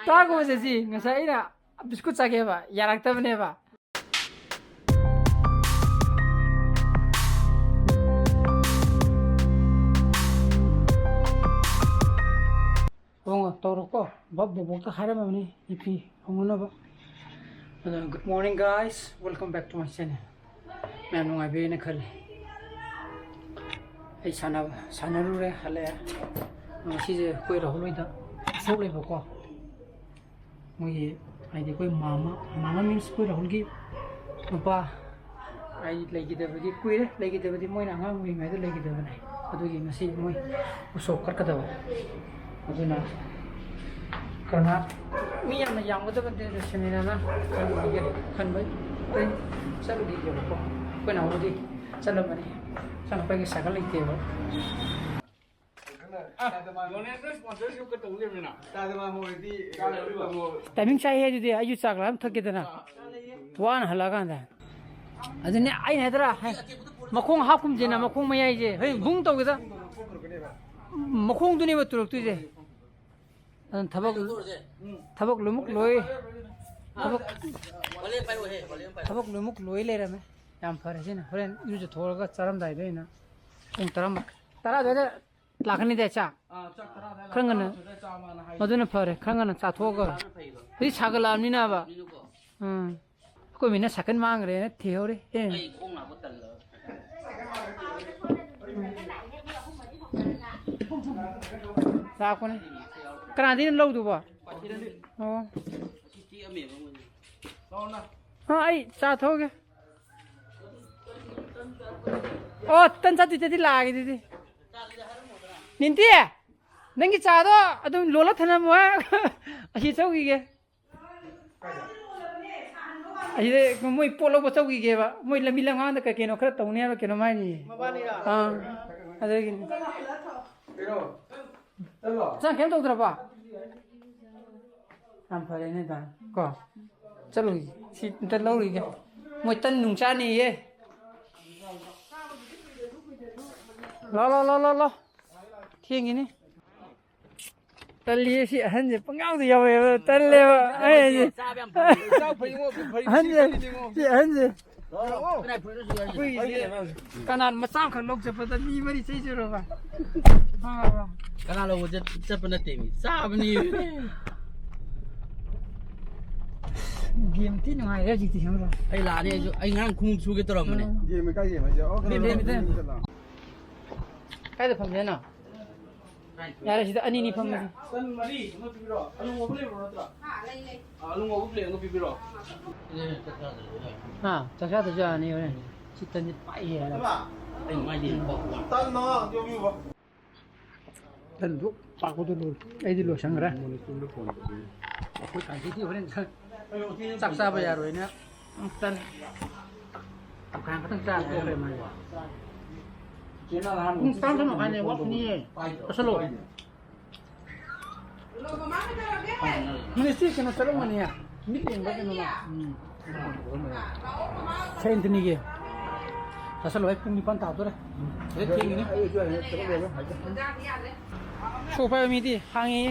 ꯆꯥꯒꯨꯝꯕꯁꯦ ꯁꯤ ꯉꯁꯥꯏ ꯑꯩꯅ ꯕꯤꯁꯀꯨꯠ ꯆꯥꯒꯦꯕ ꯌꯥꯔꯛꯇꯕꯅꯦꯕ ꯇꯧꯔꯣꯀꯣ ꯕꯣꯕꯣꯛꯇ ꯍꯥꯏꯔꯝꯃꯕꯅꯤ ꯏꯄꯤ ꯍꯣꯡꯅꯅꯕ ꯑꯗꯨꯅ good morning guys welcome back to my channel ꯃꯌꯥꯝ ꯅꯨꯡꯉꯥꯏꯕꯤꯅ ꯈꯜꯂꯤ ꯑꯩ ꯁꯥꯟꯅꯔꯨꯔꯦ ꯍꯜꯂꯛꯑꯦ ꯉꯁꯤꯁꯦ ꯑꯩꯈꯣꯏ ꯔꯥꯍꯨꯜꯍꯣꯏꯗ ꯎꯁꯣꯞ ꯂꯩꯕꯀꯣ ꯃꯣꯏꯒꯤ ꯍꯥꯏꯗꯤ ꯑꯩꯈꯣꯏ ꯃꯥꯃꯥ ꯃꯤꯟꯁ ꯑꯩꯈꯣꯏ ꯔꯥꯍꯨꯜꯒꯤ ꯅꯨꯄꯥ ꯑꯩ ꯂꯩꯈꯤꯗꯕꯗꯤ ꯀꯨꯏꯔꯦ ꯂꯩꯈꯤꯗꯕꯗꯤ ꯃꯣꯏꯅ ꯑꯉꯥꯡ ꯑꯣꯏꯔꯤꯉꯩꯗ ꯂꯩꯈꯤꯗꯕꯅꯦ ꯑꯗꯨꯒꯤ ꯉꯁꯤ ꯃꯣꯏ ꯎꯁꯣꯞ ꯀꯠꯀꯗꯕ ꯑꯗꯨꯅ ꯀꯅꯥ ꯃꯤ ꯌꯥꯝꯅ ꯌꯥꯝꯒꯗꯕ ꯁꯦꯃꯤꯅꯥꯔꯅ ꯈꯟꯕ ꯑꯩ ꯆꯠꯂꯨꯈꯤꯒꯦꯕꯀꯣ ꯑꯩꯈꯣꯏ ꯅꯍꯥꯟꯕꯨꯗꯤ ꯆꯠꯂꯝꯕꯅꯤ ꯆꯪꯉꯛꯄꯒꯤ ꯁꯥꯏꯀꯜ ꯂꯩꯇꯦꯕ ꯇꯥꯏꯃꯤꯡ ꯆꯥꯏ ꯍꯥꯏꯗꯨꯗꯤ ꯑꯩꯁꯨ ꯆꯥꯛ ꯂꯥꯝ ꯊꯛꯀꯦꯗꯅ ꯋꯥꯅ ꯍꯜꯂꯛꯑꯀꯥꯟꯗ ꯑꯗꯨꯅꯦ ꯑꯩꯅ ꯍꯥꯏꯗ꯭ꯔꯥ ꯃꯈꯣꯡ ꯍꯥꯞꯀꯨꯝꯁꯤꯅ ꯃꯈꯣꯡ ꯃꯌꯥꯏꯁꯦ ꯍꯣꯏ ꯕꯨꯡ ꯇꯧꯒꯦꯗ ꯃꯈꯣꯡꯗꯨꯅꯦꯕ ꯇꯨꯔꯛꯇꯣꯏꯁꯦ ꯑꯗꯨꯅ ꯊꯕꯛ ꯂꯣꯏꯃꯨꯛ ꯂꯣꯏ ꯊꯕꯛ ꯂꯣꯏꯃꯨꯛ ꯂꯣꯏ ꯂꯩꯔꯝꯃꯦ ꯌꯥꯝ ꯐꯔꯦ ꯁꯤꯅ ꯍꯣꯔꯦꯟ ꯏꯔꯨꯖ ꯊꯣꯛꯑꯒ ꯆꯥꯔꯝꯗꯥꯏꯗ ꯑꯩꯅ ꯄꯨꯡ 10 ꯑꯗꯨꯋꯥꯏꯗ ꯂꯥꯛꯀꯅꯤꯗ ꯆꯥꯛ ꯈꯔ ꯉꯟꯅ ꯃꯗꯨꯅ ꯐꯔꯦ ꯈꯔ ꯉꯟꯅ ꯆꯥꯊꯣꯛꯑꯒ ꯍꯧꯖꯤꯛ ꯁꯥꯒꯠꯂꯛꯑꯕꯅꯤꯅꯕ ꯑꯩꯈꯣꯏ ꯃꯤꯅ ꯁꯥꯏꯀꯜ ꯃꯥꯡꯈ꯭ꯔꯦꯅ ꯊꯤꯍꯧꯔꯤ ꯂꯥꯛꯄꯅꯦ ꯀꯅꯥꯗꯩꯅ ꯂꯧꯗꯨꯕꯣ ꯑꯣ ꯑꯩ ꯆꯥ ꯊꯣꯛꯑꯒꯦ ꯑꯣ ꯇꯟ ꯆꯠꯇꯨꯏꯗꯗꯤ ꯂꯥꯛꯑꯒꯦ ꯑꯗꯨꯗꯤ ꯅꯤꯟꯇꯤ ꯅꯪꯒꯤ ꯆꯥꯗꯣ ꯑꯗꯨꯝ ꯂꯣꯜꯂ ꯊꯅꯝꯃꯣ ꯑꯁꯤ ꯆꯧꯈꯤꯒꯦ ꯑꯁꯤꯗ ꯃꯣꯏ ꯄꯣꯠ ꯂꯧꯕ ꯆꯧꯈꯤꯒꯦꯕ ꯃꯣꯏ ꯂꯝꯕꯤ ꯂꯝꯒꯥꯡꯗ ꯀꯩ ꯀꯩꯅꯣ ꯈꯔ ꯇꯧꯅꯤ ꯍꯥꯏꯕ ꯀꯩꯅꯣ ꯍꯥꯏꯅꯤ ꯑꯗꯨꯒꯤꯅꯤ ꯆꯥꯛ ꯀꯩꯝ ꯇꯧꯗ꯭ꯔꯕ ꯌꯥꯝ ꯐꯔꯦꯅꯦ ꯗꯥ ꯀꯣ ꯆꯠꯂꯨꯒꯦ ꯁꯤ ꯑꯝꯇ ꯂꯧꯔꯤꯒꯦ ꯃꯣꯏ ꯇꯟ ꯅꯨꯡ ꯆꯥꯅꯤꯌꯦ ꯂꯥꯎ ꯊꯦꯡꯉꯤꯅꯤ ꯇꯜꯂꯤꯌꯦ ꯁꯤ ꯑꯍꯟꯁꯦ ꯄꯪꯌꯥꯎꯗ ꯌꯥꯎꯋꯦꯕ ꯇꯜꯂꯦꯕ ꯑꯩꯁꯦ ꯑꯍꯟꯁꯦ ꯀꯅꯥ ꯃꯆꯥ ꯑꯃꯈꯛ ꯂꯧ ꯆꯠꯄꯗ ꯃꯤ ꯃꯔꯤ ꯆꯩꯖꯔꯕ ꯀꯅꯥ ꯂꯧꯕ ꯆꯠꯄ ꯅꯠꯇꯦ ꯃꯤ ꯆꯥꯕꯅꯤ ꯒꯦꯝ ꯊꯤ ꯅꯨꯡꯉꯥꯏꯔꯦ ꯍꯧꯖꯤꯛꯇꯤ ꯈꯪꯕ꯭ꯔꯣ ꯑꯩ ꯂꯥꯛꯑꯅꯤ ꯑꯩ ꯉꯔꯥꯡ ꯈꯣꯡꯎꯞ ꯁꯨꯒꯦ ꯇꯧꯔꯝꯕꯅꯦ ꯀꯥꯏꯗ ꯐꯝꯁꯦꯅꯣ ꯌꯥꯔꯦ ꯁꯤꯗ ꯑꯅꯤꯅꯤ ꯐꯝꯃꯁꯤ ꯆꯥꯛ ꯆꯥꯗꯁꯨ ꯌꯥꯔꯅꯤ ꯍꯣꯔꯦꯟ ꯁꯤ ꯇꯟꯁꯤ ꯄꯥꯏ ꯇꯟꯗꯨ ꯄꯥꯛꯄꯗꯨ ꯂꯣꯏ ꯑꯩꯗꯤ ꯂꯣꯏꯁꯟꯈ꯭ꯔꯦ ꯑꯩꯈꯣꯏ ꯀꯥꯟꯁꯤꯗꯤ ꯍꯣꯔꯦꯟ ꯆꯥꯛ ꯆꯥꯕ ꯌꯥꯔꯣꯏꯅ ꯇꯟ ꯇꯪꯈꯥꯏ ꯈꯛꯇꯪ ꯆꯥ ꯇꯣꯛꯈ꯭ꯔꯦ ꯃꯥꯁꯦ ꯄꯨꯡ 11:30 ꯋꯥꯠꯈꯤꯅꯤꯌꯦ ꯆꯠꯁꯜꯂꯣ ꯃꯤꯅꯤꯁꯇ꯭ꯔꯤ ꯀꯩꯅꯣ ꯆꯠꯂꯝꯒꯅꯤ ꯃꯤꯠ ꯌꯦꯡꯕ ꯀꯩꯅꯣꯃ ꯁꯦꯟꯇꯅꯤꯒꯤ ꯆꯠꯁꯜꯂꯣ ꯑꯩ ꯄꯨꯡ 9 ꯇꯥꯗꯣꯔꯦ ꯊꯦꯡꯉꯤꯅꯤ ꯁꯣꯐꯥ ꯃꯤꯗꯤ ꯍꯥꯡꯉꯤ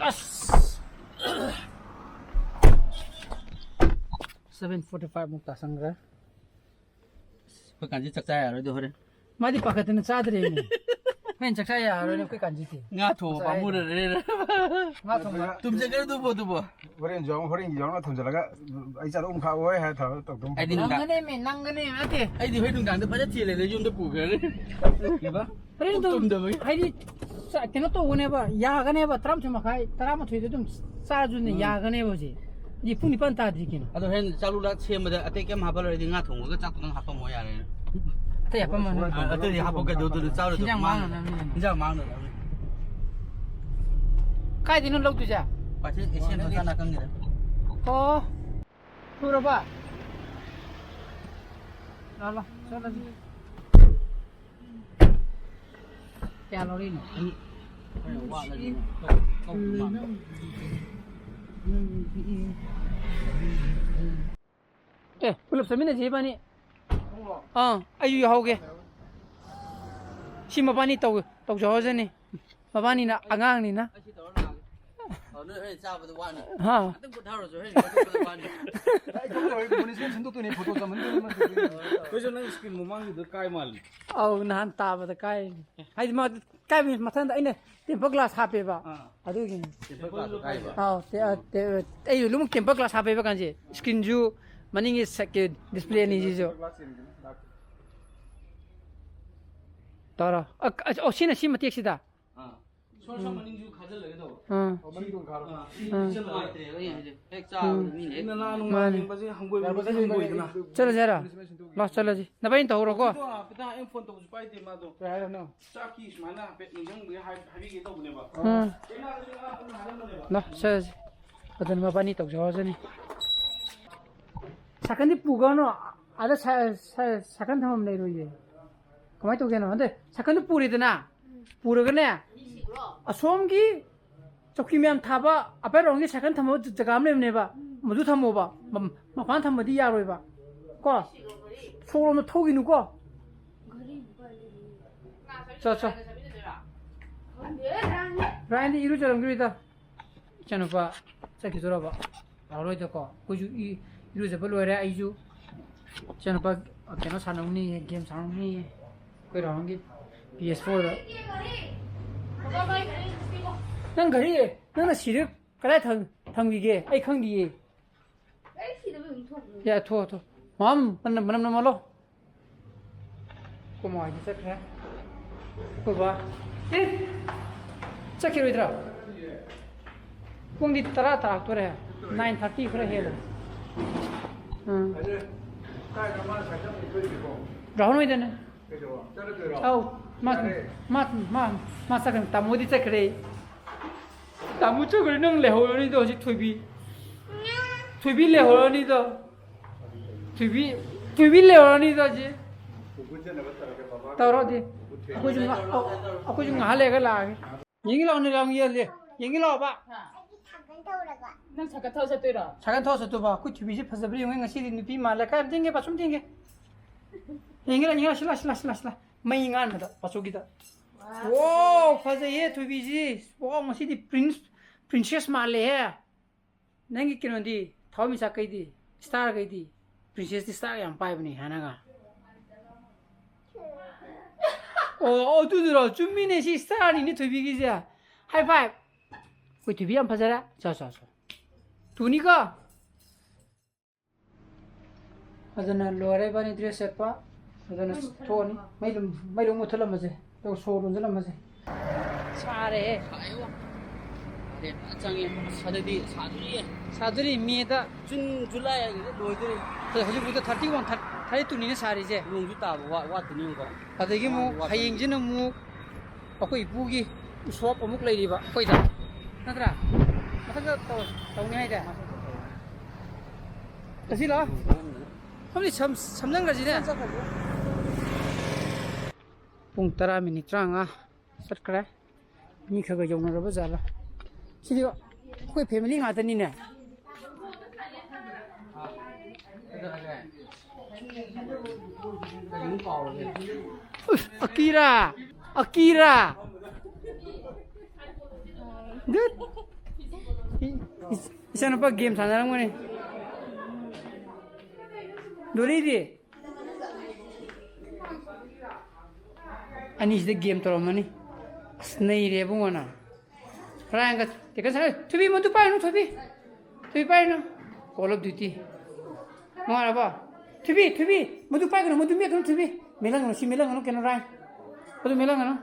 ꯑꯁ 7:45 ꯃꯨꯛ ꯇꯥꯁꯟꯈ꯭ꯔꯦ ꯑꯩꯈꯣꯏ ꯀꯥꯟꯁꯤ ꯆꯥꯛ ꯆꯥ ꯌꯥꯔꯣꯏꯗꯣ ꯍꯣꯔꯦꯟ ꯃꯥꯗꯤ ꯄꯥꯈꯠꯇꯅ ꯆꯥꯗ꯭ꯔꯦꯅꯦ ꯍꯣꯔꯦꯟ ꯆꯥꯛ ꯆꯥ ꯌꯥꯔꯣꯏꯅꯦ ꯑꯩꯈꯣꯏ ꯀꯥꯟꯁꯤꯗꯤ ꯉꯥ ꯊꯣꯡꯕ ꯄꯥꯝꯃꯨꯔꯔꯦ ꯉꯥ ꯊꯣꯡꯕ ꯇꯨꯝꯖꯒ꯭ꯔꯗꯨꯕꯣ ꯍꯣꯔꯦꯟꯒꯤ ꯌꯥꯎꯅ ꯊꯝꯖꯤꯜꯂꯒ ꯑꯩ ꯆꯥꯔꯣ ꯈꯥꯛꯑꯣꯏ ꯍꯥꯏꯔ ꯇꯧꯗꯧ ꯅꯪꯒꯅꯦ ꯅꯠꯇꯦ ꯑꯩꯗꯤ ꯍꯣꯏ ꯅꯨꯡꯗꯥꯡꯗ ꯐꯖ ꯆꯦꯜꯂꯦꯗ ꯌꯨꯝꯗ ꯄꯨꯈ꯭ꯔꯅꯤ ꯇꯨꯝꯗꯕꯒꯤ ꯍꯥꯏꯗꯤ ꯀꯩꯅꯣ ꯇꯧꯒꯅꯦꯕ ꯌꯥꯒꯅꯦꯕ 11:30 ꯑꯗꯨꯝ ꯆꯥꯔꯁꯨꯅꯦ ꯌꯥꯒꯅꯦꯕꯍꯧꯖꯤꯛ ꯄꯨꯡ 9 ꯇꯥꯗ꯭ꯔꯤ ꯀꯩꯅꯣ ꯑꯗꯣ ꯍꯣꯔꯦꯟ ꯆꯥꯂꯨꯂꯥꯛ ꯁꯦꯝꯕꯗ ꯑꯇꯩ ꯀꯩꯝ ꯍꯥꯞꯄꯔꯣꯏꯗꯤ ꯉꯥ ꯊꯣꯡꯕꯒ ꯆꯥꯛꯇꯨꯅꯪ ꯍꯥꯞꯄꯝꯃꯣ ꯌꯥꯔꯦ ꯑꯇꯩ ꯍꯥꯞꯄꯝꯃꯅꯤ ꯑꯇꯩꯗꯤ ꯍꯥꯞꯄꯛꯀꯗꯧꯗꯨꯅ ꯆꯥꯎꯔꯗꯣ ꯏꯟꯖꯥꯡ ꯃꯥꯡꯅꯕꯅꯤ ꯏꯟꯖꯥꯡ ꯃꯥꯡꯅꯕꯅꯤ ꯀꯥꯏꯗꯩꯅꯣ ꯂꯧꯗꯣꯏꯁꯦ ꯄꯥꯁꯦ ꯑꯦꯁꯤꯌꯥꯟ ꯃꯆꯥ ꯅꯥꯀꯟꯒꯤꯗ ꯑꯣ ꯁꯨꯔꯕ ꯂꯥꯛ ꯆꯠꯂꯁꯤ ꯀꯌꯥ ꯂꯧꯔꯤꯅꯣ ꯄꯨꯂꯞ ꯆꯠꯃꯤꯟꯅꯁꯤ ꯏꯕꯥꯅꯤ ꯑꯩꯁꯨ ꯌꯥꯎꯍꯧꯒꯦ ꯁꯤ ꯃꯕꯥꯅꯤ ꯇꯧꯖꯍꯧꯖꯅꯤ mabani na angang ni na Ashi tawar na. Onu hai cha ba wa ni. ha Atang ko thar jo hai ko ba wa ni. ai ko oi munisipal sendu tu ni photo ka mandu man ko jo nang screen mumang du kai mal au nan ta ba da kai hai ma kai mi mathan da ine temper glass ha pe ba adu gi Kai ba. au te ai lu mu temper glass ha pe ba kan je screen ju maning is ke display ni ji jo tara o sina sim tek sida Sol sa maning ju khajal lage to. mandu khar Chal mai tre oi hai. Ek cha ni ne. ina na nu ma ba ji hangoi hangoi na chalo jara la chalo ji na bain to ro ko To pita em phone to ju pai te ma to. I don't know Cha ki smana pe ni jang bi hai bi ge to ne ba. ha Ina ju na halam ne ba. la chalo ji adan ma pani to jo jani sakandi pugano ada sakan thamam nei ro ye kamai to gena ande sakandi puri dana puragane asomgi chokki myam thaba aparongi sakan thamo jagam lemne ba madu thamo ba mapan thamadi yaroi ba ko solo no thogi nu ko cha Ryan iru jaram gri da chanu pa chaki jora ba aroi da ko kuju iru je balo ra aiju chanu pa keno sanamni game sanamni ko rangi PS4 da nang gari nang na siruk kala thang wi ge ai khang di ya tho mam manam na malo ko ma ji sakra ko ba chaki ro idra kung di tara to re 9:30 khre hel kai ka ma sa ka ni ko rahon oi dene ke jo chalo jo au ma sa kan tamodi chakre tamu chakre nang le ho ni do ji thubi le ho ni do thubi le ho ni do ji ku je na ba ta ke baba taro di aku juga hale ga la yingi lo ni ram ye le yingi lo ba 난 잠깐 타서 뛰라. 잠깐 더서 또 봐. 그 뒤비지 파서버리 용행 시리 누비 말라까 땡게 봐 좀 땡게. 잉이라 실라. 마잉안 하다. 파소기다. 오, 파서 얘 뒤비지. 와, 뭐 시디 프린세스 말래 해. nengi kinondi thawmi sa kaidi star kaidi princess di star yam pai bani hanaga o tu duro chumine si star ni thubi gi ja high five ko thubi yam phajara cha tuni ka adana lore bani dress pa adana thoni mailum muthala maje to soru jala maje sare 장에 사들이 미에다 준 줄라야 로이들이 hujibut 31 32 ni sari je 롱주 따 와드니 거 adagi mu hayingjina mu akoi ipugi swap amuk leiriba koida natra mataka tawni haida tasila homni samjang rajine pung 10 minute ranga satkra ni khaga jongna raba jala sidi koi family nga tani ne Akira good isa na pa game sanarang mo ni dori di ani is the game toro mani snai re bunga na ranga teka sa tubi mo tu pa no tubi no Call of Duty ngara ba tubi mo tu pa no mo tu me no tubi melang no si melang no kena rai mo tu melang no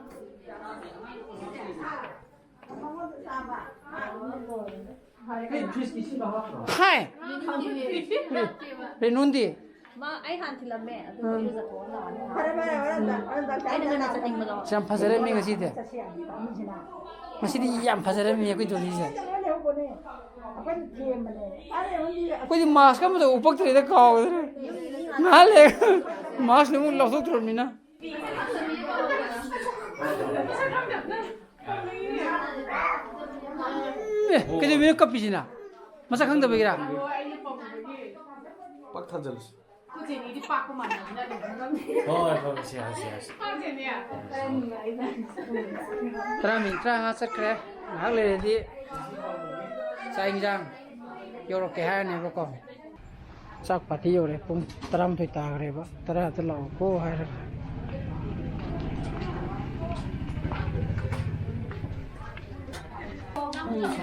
hai renundi 마 아이한 tilame adu yuza ko na ai na sa ting malo jam phasare mi ngasi de masidi yam phasare mi ko joli je ko di mas ka mo upak tre de ka na le mas ne mo lo so tro mi na ke je me ka pijina masa khang da begira 빡 탄절스 Thôi thôi xe xe. Tara mình tra ngã sát kre hắc lên đi sai anh giang vô rồi cái hai này vào còn sắc party rồi cũng taram thôi ta rồi vậy tara tự lo cô hai rồi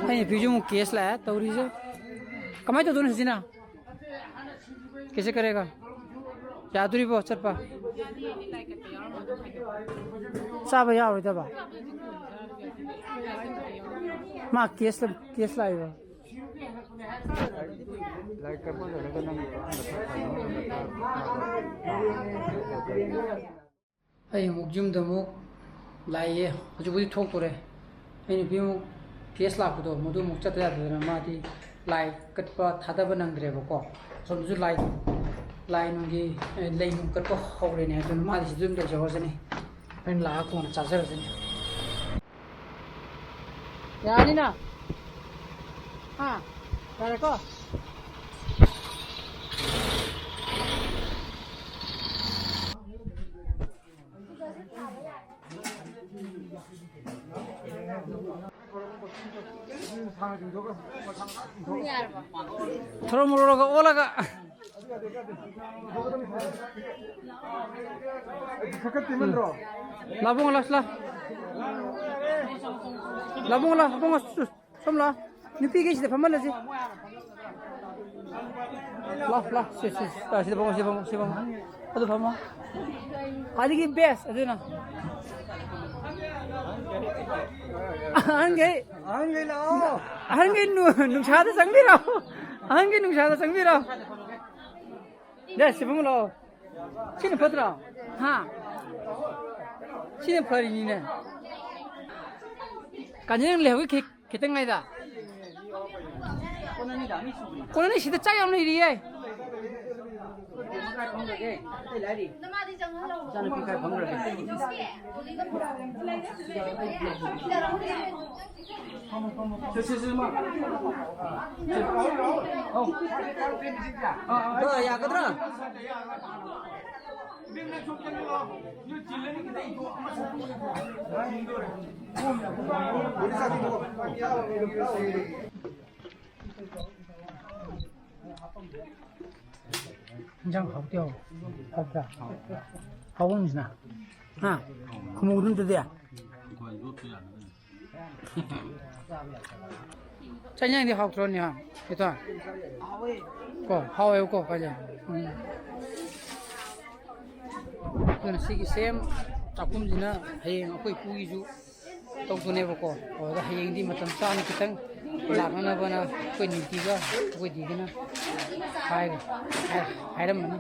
hay ví dụ một case là tao đi chứ कमाई तो दोनों ना कैसे करेगा जादुरी बहुत चल पा सब यार होता बा माँ केस लाएगा अरे मुक्जुम दमुक लाइए जो बुरी ठोक पड़े अरे भी मुक केस लापो तो मधु मुक चत जाते हैं माती लाई कटपा थादा बनंगरे बको समझो लाई नुंगी लाई नुंग कटपा होरे ने तो माती जुम दे जगह से नहीं पेन ला कौन चार्जर से यानी ना हाँ क्या को थोड़ा मोड़ोगा ओलागा लाबोंगा लास्ला लाबोंगा समला निपी के सिद्ध फमल जी ला सिद्ध बंग अदु फमा आदि की बेस अदु ना नुंसादा संगबिरो दे सिबंगलो सिने फत्रा हा सिने फरिनिने काजन लेहु खितंगाइदा कोननि सिदा चायावनो इरियै 장 하우디오 하우다 하우는지나 아 구멍은 데야 찬양이 하우트로냐 이따 거 하우에 거 가자 그는 시기 셈 작품지나 hayeng akoi pugisu tawtune bako oda hayeng di matam san kitang lagana bana koi nitiga koi digina hai mani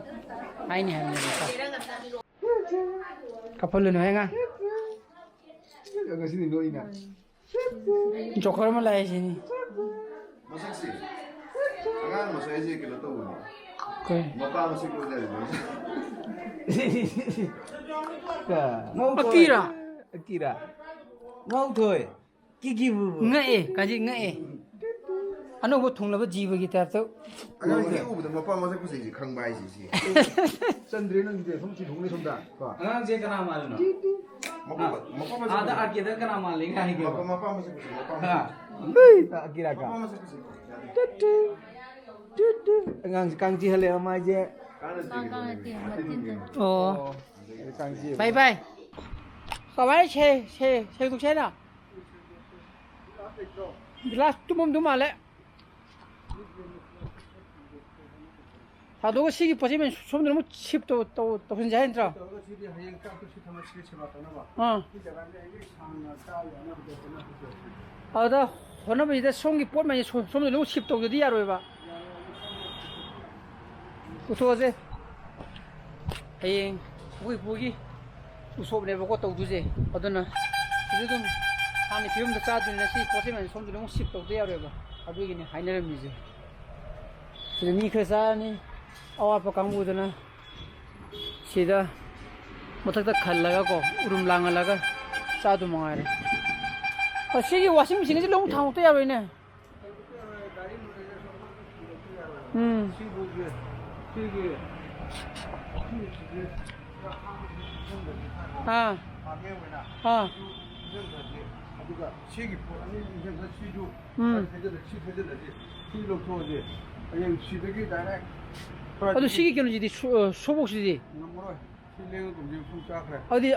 hai ni hai kapal lu noenga Yang sini dua ina. jokor malai sini Masak sih. Angan masak aja kita tahu ni. koi Bapak masih keluar Akira. Mau thôi. Kiki bu. ngae kaji ngae anu bo thonglaba jiba gi tar to Angan ni ubu dah bapak masih kusih sih kang bai sih. Sandrina ni dia somsi dhongni somda. Angang je kana malno. Bapak masih. Ada akida kana malinga hi ke. Bapak masih kusih. Ha. Akira ka. Bapak masih kusih. Angang kang ji hale ma je. oh bye bye kawan saya untuk saya nak jelas tumum le 다도 시기 빠지면 좀 너무 칩도 또 무슨 자연스러 아다 혼나면 이제 송기 뽀면 좀 너무 칩도 어디 알아요 봐 어떡하지 hayeng 보기 수업을 해보고 또 두지 어떠나 지금 아니 비움도 짜주는 시 보시면 손도 너무 쉽도 돼야 봐 아버기니 하이너름이지 지금 이 회사니 아와파 강부들은 시다 못하다 칼라가고 우름 랑을라가 짜도 먹어야 시기 와싱머신이 너무 타고 돼야 되네 아, 가게에나 아, 아주가 시기 아니 인생사 시주 해저를 시해저지 시로 토지 아니 시득이 다네 어디 시기 끼는지 소복시디. 뭐라 실내는 좀 숨자 그래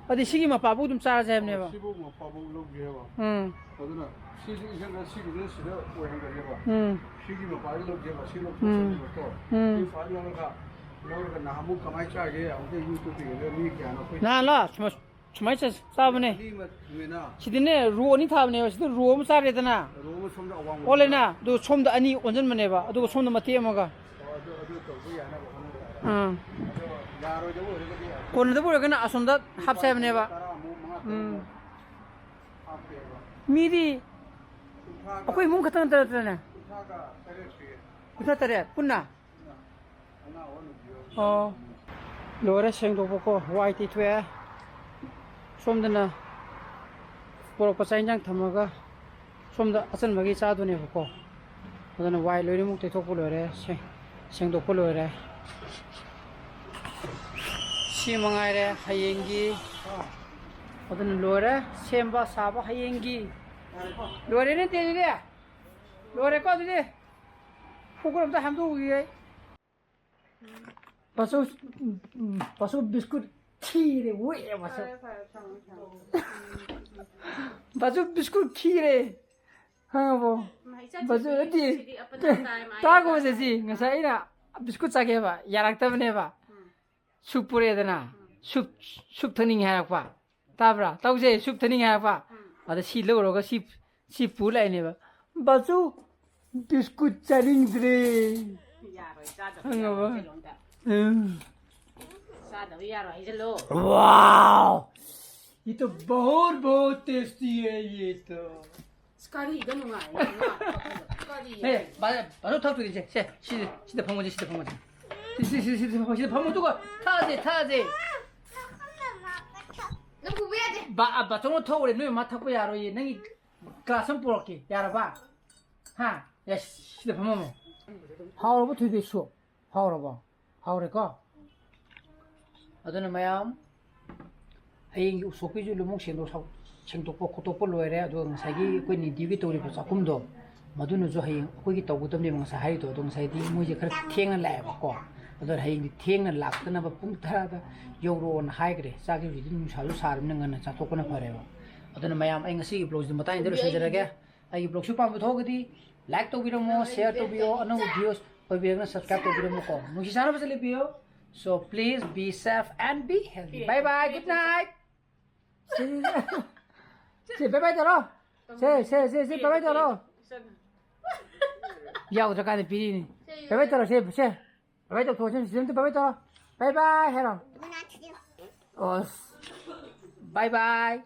어디 시기만 바보 좀 짜라 잡네 봐. 15뭐 바보 로게 봐 응, 거기는 시기 인생사 시기는 시로 오행 거게 봐 응, 시기만 바로 게 봐. 시로 토지 또 응. 이 파리가 너가 나무 가만히 짜게 아무튼 유튜브에 미 게안 하고 나라 주말 싸우네. 니만 왜나 시디네 루어니 타브네. 시디 루어 싸래잖아. 로고 좀더 왕 올레나 너 솜도 아니 원전만 해봐. 어두고 솜도 맞대 먹어. 응. 야로 저거 이렇게 오늘도 보려거나 아솜다 합사해보네 봐. 따라 뭐 mga 응. 앞에 봐 미리 아코이 문 같은 거 떨어뜨려네. 차가 때렸지 부탁드려. 뿐나. 하나 오는 bio 로레 생도 보고 와이티 투에 솜드나 보러 파사인장 타마가 솜다 아선 먹이 짜도네 보고 그다음에 와이 로리 묵대 독불로래 생도 불로래 시망아래 하yen기 어떤 로레 셈바 사바 하yen기 로레는 때리래 로레 꺼지래 포그램도 함도 위에 Pasu biskut khire we pasu. Pasu biskut khire. Ha bo. Pasu adi. Ta ko se si ngasa ina biskut sake ba yarak ta bne ba. Sup pure dana. Sup thning ha ba. Ta bra. Tau se sup thning ha ba. Ada si lo ro ga si pu lai ne ba. Pasu biskut charing dre. Ha ba. Wow ये तो बहुत टेस्टी है ये तो 스카리 이거 누가 네 바로 탑 들이지 시대 방문지 시대 방문 두고 타지 너 구해야 돼. 바 저거 타고 그래 너 맡아고 야로 이 능이 가슴 부럽게 야라 봐하야 시대 방문 하오로 되게 쉬워 하오로 봐 하오래가 어떤 마음 아이 속이주 루목 생독고 고독고 로에래 도 사기 거니 디기 또리 작품도 마두는 저 하이 거기 또고 때문에 뭔가 하이도 동사이디 뭐지 그렇게 탱을 라고 어떤 하이 탱을 락드나 봐 뿡타다 요로는 하이 그래 사기 리듬 살로 사르는 거는 자토거나 버려요 어떤 마음 아이 ngasi 블로그 좀 बता이 대로 세저게 아이 블로그 슈퍼 부터거디 라이크 또 비로모 셰어 또 비오 어느 비디오 거기에는 सब스크라이브 또 비로모 거 무시 사람 벌써 비오 So please be safe and be healthy. Bye bye. Good night. Say bye bye đó. Say bye bye đó. Giao cho cái này pin. Bye bye đó. Say. Bye bye đó thôi. Xin bye bye đó. Bye bye. Hello. Bye bye.